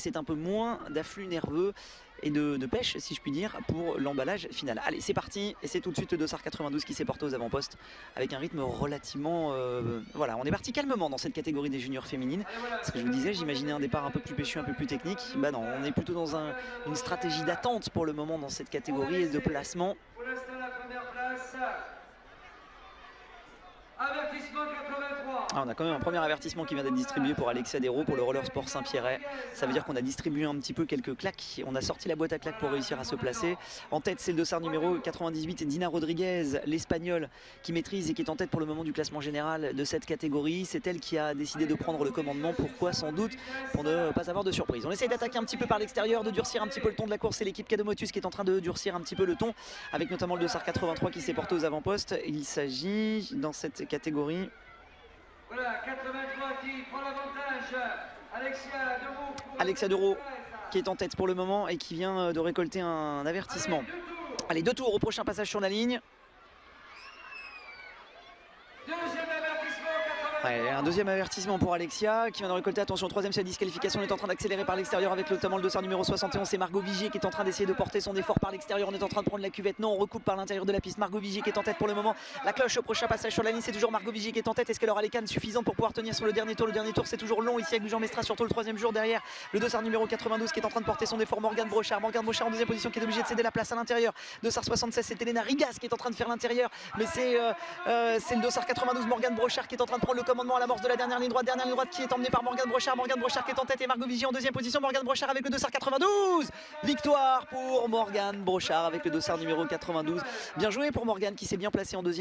C'est un peu moins d'afflux nerveux et de pêche, si je puis dire, pour l'emballage final. Allez, c'est parti, et c'est tout de suite le Dossard 92 qui s'est porté aux avant-postes avec un rythme relativement... voilà, on est parti calmement dans cette catégorie des juniors féminines. Ce que je vous disais, j'imaginais un départ un peu plus péchu, un peu plus technique. Bah non, on est plutôt dans une stratégie d'attente pour le moment dans cette catégorie et de placement. Avertissement 83. Ah, on a quand même un premier avertissement qui vient d'être distribué pour Alexia Dero pour le Roller Sport Saint-Pierret. Ça veut dire qu'on a distribué un petit peu quelques claques. On a sorti la boîte à claques pour réussir à se placer. En tête, c'est le dossard numéro 98, Dina Rodriguez, l'Espagnole, qui maîtrise et qui est en tête pour le moment du classement général de cette catégorie. C'est elle qui a décidé de prendre le commandement. Pourquoi? Sans doute pour ne pas avoir de surprise. On essaye d'attaquer un petit peu par l'extérieur, de durcir un petit peu le ton de la course. C'est l'équipe Cadomotus qui est en train de durcir un petit peu le ton, avec notamment le dossard 83 qui s'est porté aux avant-postes. Il s'agit dans cette catégorie... Voilà, 83 qui prend l'avantage. Alexia Dero qui est en tête pour le moment et qui vient de récolter un avertissement. Allez, 2 tours au prochain passage sur la ligne. Ouais, un deuxième avertissement pour Alexia qui vient de récolter, attention, troisième, c'est la disqualification. On est en train d'accélérer par l'extérieur avec notamment le dossard numéro 71. C'est Margot Vigier qui est en train d'essayer de porter son effort par l'extérieur. On est en train de prendre la cuvette. Non, on recoupe par l'intérieur de la piste. Margot Vigier qui est en tête pour le moment. La cloche au prochain passage sur la ligne, c'est toujours Margot Vigier qui est en tête. Est-ce qu'elle aura les cannes suffisantes pour pouvoir tenir sur le dernier tour? Le dernier tour, c'est toujours long ici avec Jean Mestra, surtout le troisième jour derrière. Le dossard numéro 92 qui est en train de porter son effort. Morgane Brochard. Morgane Brochard en deuxième position qui est obligée de céder la place à l'intérieur. Dossard 76, c'est Elena Rigas qui est en train de faire l'intérieur. Mais c'est le dossard 92, Morgane Brochard qui est en train de prendre le commandement à l'amorce de la dernière ligne droite qui est emmenée par Morgane Brochard. Morgane Brochard qui est en tête et Margot Vigier en deuxième position. Morgane Brochard avec le dossard 92. Victoire pour Morgane Brochard avec le dossard numéro 92. Bien joué pour Morgane qui s'est bien placée en deuxième.